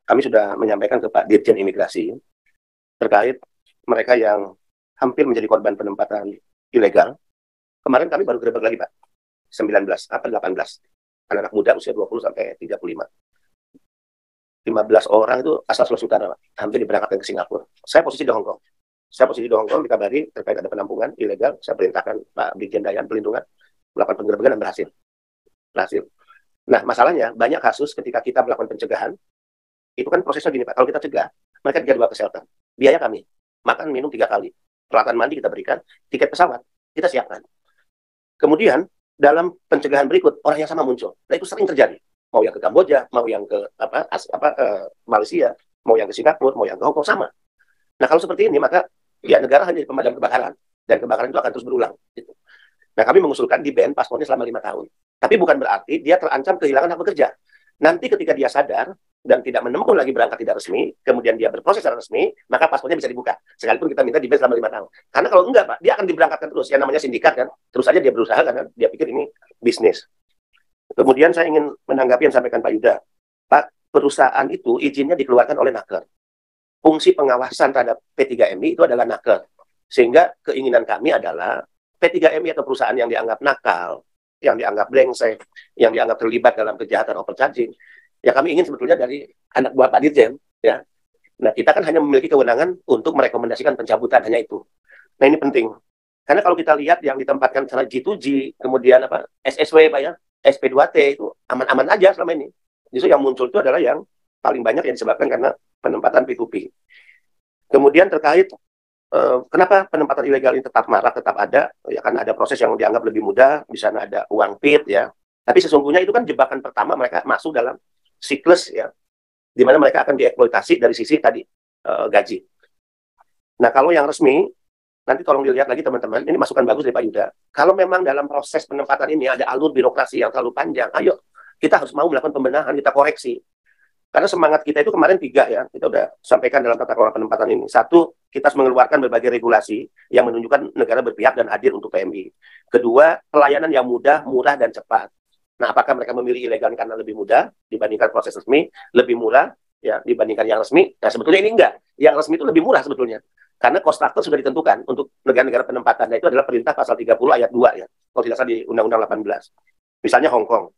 kami sudah menyampaikan ke Pak Dirjen Imigrasi terkait mereka yang hampir menjadi korban penempatan ilegal. Kemarin kami baru gerebek lagi, Pak. 19, 18. Anak-anak muda usia 20 sampai 35. 15 orang itu asal Sulawesi Utara, Pak. Hampir diberangkatkan ke Singapura. Saya posisi di Hong Kong. Dikabari terkait ada penampungan ilegal. Saya perintahkan Pak Dirjen Dayan Pelindungan melakukan penggerebekan dan berhasil. Nah, masalahnya banyak kasus ketika kita melakukan pencegahan, itu kan prosesnya gini, Pak. Kalau kita cegah, mereka dijadwal kesehatan. Biaya kami, makan, minum 3 kali. Peralatan mandi kita berikan, tiket pesawat kita siapkan. Kemudian, dalam pencegahan berikut, orang yang sama muncul. Nah, itu sering terjadi. Mau yang ke Kamboja, mau yang ke Malaysia, mau yang ke Singapura, mau yang ke Hong Kong, sama. Nah, kalau seperti ini, maka ya negara hanya pemadam kebakaran. Dan kebakaran itu akan terus berulang. Gitu. Nah, kami mengusulkan di ban paspornya selama 5 tahun. Tapi bukan berarti dia terancam kehilangan hak bekerja. Nanti ketika dia sadar dan tidak menempuh lagi berangkat tidak resmi, kemudian dia berproses secara resmi, maka paspornya bisa dibuka. Sekalipun kita minta di ban selama 5 tahun. Karena kalau enggak, Pak, dia akan diberangkatkan terus. Yang namanya sindikat kan. Terus aja dia berusaha karena dia pikir ini bisnis. Kemudian saya ingin menanggapi yang sampaikan Pak Yuda. Pak, perusahaan itu izinnya dikeluarkan oleh Naker. Fungsi pengawasan terhadap P3MI itu adalah Naker. Sehingga keinginan kami adalah P3MI atau perusahaan yang dianggap nakal, yang dianggap brengsek, yang dianggap terlibat dalam kejahatan overcharging, ya kami ingin sebetulnya dari anak buah Pak Dirjen, ya. Nah, kita kan hanya memiliki kewenangan untuk merekomendasikan pencabutan, hanya itu. Nah, ini penting. Karena kalau kita lihat yang ditempatkan secara G2G, kemudian SSW, Pak ya, SP2T itu aman-aman aja selama ini. Justru yang muncul itu adalah yang paling banyak yang disebabkan karena penempatan P2P. Kemudian terkait kenapa penempatan ilegal ini tetap marak, tetap ada, ya kan ada proses yang dianggap lebih mudah, di sana ada uang PIT ya. Tapi sesungguhnya itu kan jebakan pertama mereka masuk dalam siklus ya, di mana mereka akan dieksploitasi dari sisi tadi gaji. Nah, kalau yang resmi, nanti tolong dilihat lagi teman-teman, ini masukan bagus dari Pak Yuda. Kalau memang dalam proses penempatan ini ada alur birokrasi yang terlalu panjang, ayo kita harus mau melakukan pembenahan, kita koreksi. Karena semangat kita itu kemarin 3 ya, kita udah sampaikan dalam tata kelola penempatan ini. 1, kita harus mengeluarkan berbagai regulasi yang menunjukkan negara berpihak dan adil untuk PMI. 2, pelayanan yang mudah, murah, dan cepat. Nah, apakah mereka memilih ilegal karena lebih mudah dibandingkan proses resmi, lebih murah ya dibandingkan yang resmi? Nah, sebetulnya ini enggak. Yang resmi itu lebih murah sebetulnya. Karena cost structure sudah ditentukan untuk negara-negara penempatan. Nah, itu adalah perintah pasal 30 ayat 2 ya. Kalau tidak salah di Undang-Undang 18. Misalnya Hong Kong.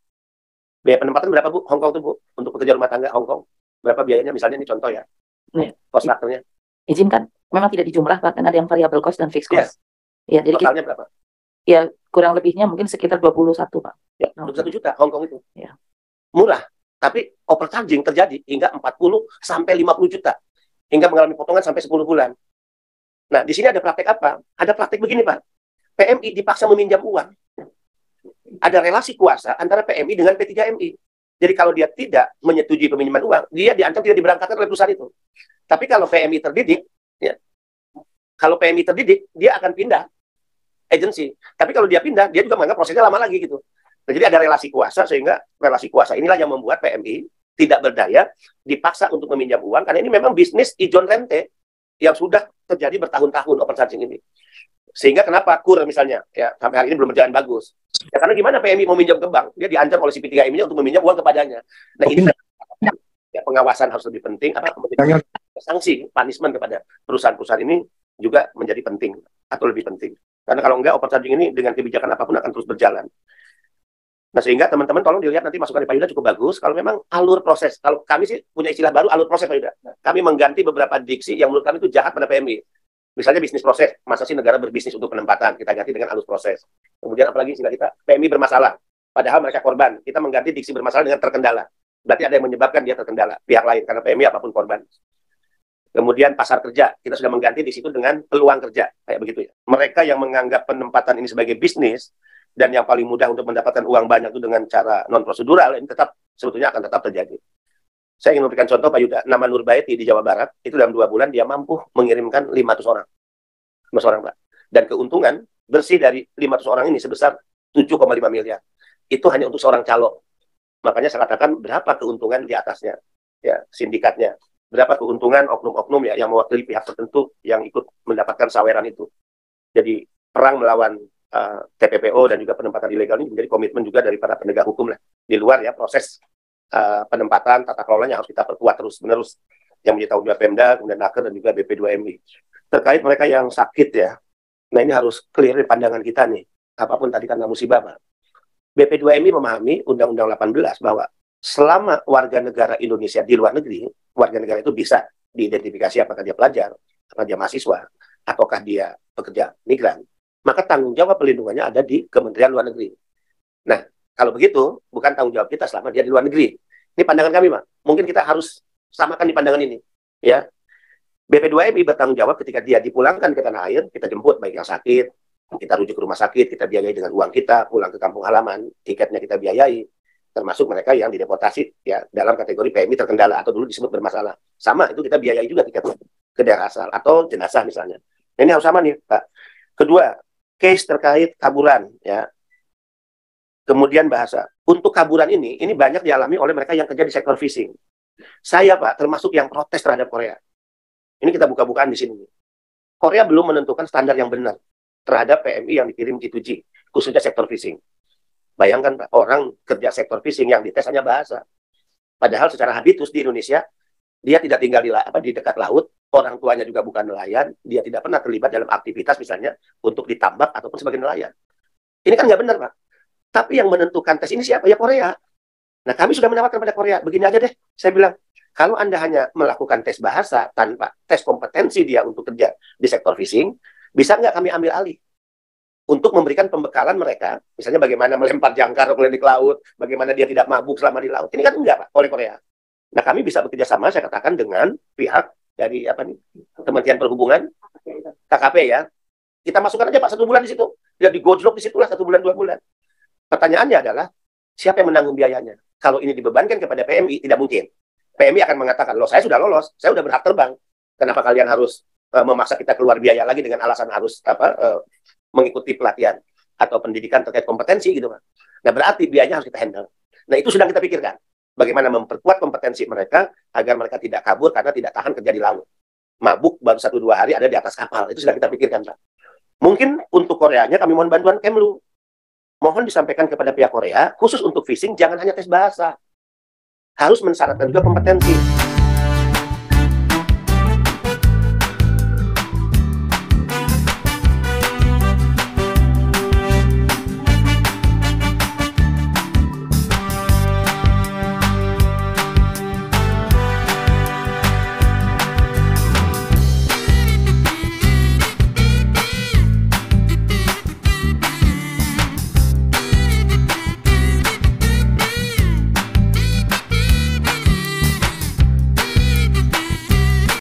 Biaya penempatan berapa, Bu? Hong Kong itu, Bu? Untuk pekerja rumah tangga Hong Kong. Berapa biayanya? Misalnya ini contoh ya. Cost structure-nya. Izinkan. Memang tidak dijumlah, bahkan ada yang variable cost dan fixed cost. Ya, jadi totalnya berapa? Ya, kurang lebihnya mungkin sekitar 21, Pak. Ya, 21 juta Hong Kong itu. Ya. Murah. Tapi overcharging terjadi hingga 40 sampai 50 juta. Hingga mengalami potongan sampai 10 bulan. Nah, di sini ada praktek apa? Ada praktek begini, Pak. PMI dipaksa meminjam uang. Ada relasi kuasa antara PMI dengan P3MI. Jadi kalau dia tidak menyetujui peminjaman uang, dia diancam tidak diberangkatkan oleh perusahaan itu. Tapi kalau PMI terdidik, ya, dia akan pindah agensi. Tapi kalau dia pindah, dia juga menganggap prosesnya lama lagi gitu. Nah, jadi ada relasi kuasa, sehingga relasi kuasa inilah yang membuat PMI tidak berdaya, dipaksa untuk meminjam uang, karena ini memang bisnis ijon rente yang sudah terjadi bertahun-tahun overcharging ini. Sehingga kenapa KUR misalnya ya sampai hari ini belum berjalan bagus. Ya karena gimana PMI mau minjam ke bank, dia diancam oleh si P3MI untuk meminjam uang kepadanya. Nah, ini ya, pengawasan harus lebih penting, sanksi, punishment kepada perusahaan-perusahaan ini juga menjadi penting atau lebih penting. Karena kalau enggak overcharging ini dengan kebijakan apapun akan terus berjalan. Nah, sehingga teman-teman tolong dilihat nanti masukan dari Pak Yuda cukup bagus. Kalau memang alur proses, kalau kami sih punya istilah baru alur proses Pak Yuda. Kami mengganti beberapa diksi yang menurut kami itu jahat pada PMI. Misalnya bisnis proses, masa sih negara berbisnis untuk penempatan, kita ganti dengan alur proses. Kemudian apalagi istilah kita, PMI bermasalah, padahal mereka korban. Kita mengganti diksi bermasalah dengan terkendala. Berarti ada yang menyebabkan dia terkendala, pihak lain, karena PMI apapun korban. Kemudian pasar kerja, kita sudah mengganti di situ dengan peluang kerja, kayak begitu ya. Mereka yang menganggap penempatan ini sebagai bisnis, dan yang paling mudah untuk mendapatkan uang banyak itu dengan cara non-prosedural, ini tetap, sebetulnya akan tetap terjadi. Saya ingin memberikan contoh Pak Yuda, nama Nurbaiti di Jawa Barat, itu dalam 2 bulan dia mampu mengirimkan 500 orang. 500 orang, Pak. Dan keuntungan bersih dari 500 orang ini sebesar 7,5 miliar. Itu hanya untuk seorang calo. Makanya saya katakan berapa keuntungan di atasnya, ya sindikatnya. Berapa keuntungan oknum-oknum ya yang mewakili pihak tertentu yang ikut mendapatkan saweran itu. Jadi perang melawan TPPO dan juga penempatan ilegal ini menjadi komitmen juga dari para penegak hukum lah. Di luar ya proses penempatan, tata kelolanya harus kita perkuat terus-menerus. Yang menjadi tanggung jawab Pemda, kemudian Naker dan juga BP2MI. Terkait mereka yang sakit ya, nah ini harus clear di pandangan kita nih. Apapun tadi karena musibah, Pak. BP2MI memahami Undang-Undang 18 bahwa selama warga negara Indonesia di luar negeri, warga negara itu bisa diidentifikasi apakah dia pelajar, apakah dia mahasiswa, ataukah dia pekerja migran. Maka tanggung jawab pelindungannya ada di Kementerian Luar Negeri. Nah, kalau begitu, bukan tanggung jawab kita selama dia di luar negeri. Ini pandangan kami, Pak. Mungkin kita harus samakan di pandangan ini. Ya, BP2MI bertanggung jawab ketika dia dipulangkan ke tanah air, kita jemput baik yang sakit, kita rujuk ke rumah sakit, kita biayai dengan uang kita, pulang ke kampung halaman, tiketnya kita biayai, termasuk mereka yang dideportasi ya dalam kategori PMI terkendala atau dulu disebut bermasalah. Sama, itu kita biayai juga tiketnya ke daerah asal atau jenazah misalnya. Nah, ini harus sama nih, Pak. Kedua, case terkait kaburan ya. Kemudian bahasa. Untuk kaburan ini banyak dialami oleh mereka yang kerja di sektor fishing. Saya, Pak, termasuk yang protes terhadap Korea. Ini kita buka-bukaan di sini. Korea belum menentukan standar yang benar terhadap PMI yang dikirim G2G, khususnya sektor fishing. Bayangkan, Pak, orang kerja sektor fishing yang dites hanya bahasa. Padahal secara habitus di Indonesia, dia tidak tinggal di dekat laut, orang tuanya juga bukan nelayan, dia tidak pernah terlibat dalam aktivitas misalnya untuk ditambak ataupun sebagai nelayan. Ini kan nggak benar, Pak. Tapi yang menentukan tes ini siapa? Ya Korea. Nah, kami sudah menawarkan pada Korea. Begini aja deh, saya bilang, kalau Anda hanya melakukan tes bahasa tanpa tes kompetensi dia untuk kerja di sektor fishing, bisa nggak kami ambil alih? Untuk memberikan pembekalan mereka, misalnya bagaimana melempar jangkar ke laut, bagaimana dia tidak mabuk selama di laut. Ini kan enggak, Pak, oleh Korea. Nah, kami bisa bekerja sama, saya katakan, dengan pihak dari Kementerian Perhubungan, KKP ya. Kita masukkan aja, Pak, 1 bulan di situ. Dia digojlok di situlah 1 bulan, 2 bulan. Pertanyaannya adalah, siapa yang menanggung biayanya? Kalau ini dibebankan kepada PMI, tidak mungkin. PMI akan mengatakan, loh saya sudah lolos, saya sudah berhak terbang. Kenapa kalian harus memaksa kita keluar biaya lagi dengan alasan harus mengikuti pelatihan atau pendidikan terkait kompetensi gitu, Pak. Nah, berarti biayanya harus kita handle. Nah, itu sedang kita pikirkan. Bagaimana memperkuat kompetensi mereka agar mereka tidak kabur karena tidak tahan kerja di laut. Mabuk baru 1-2 hari ada di atas kapal. Itu sudah kita pikirkan, Pak. Mungkin untuk Koreanya kami mohon bantuan Kemlu. Mohon disampaikan kepada pihak Korea, khusus untuk fishing, jangan hanya tes bahasa. Harus mensyaratkan juga kompetensi.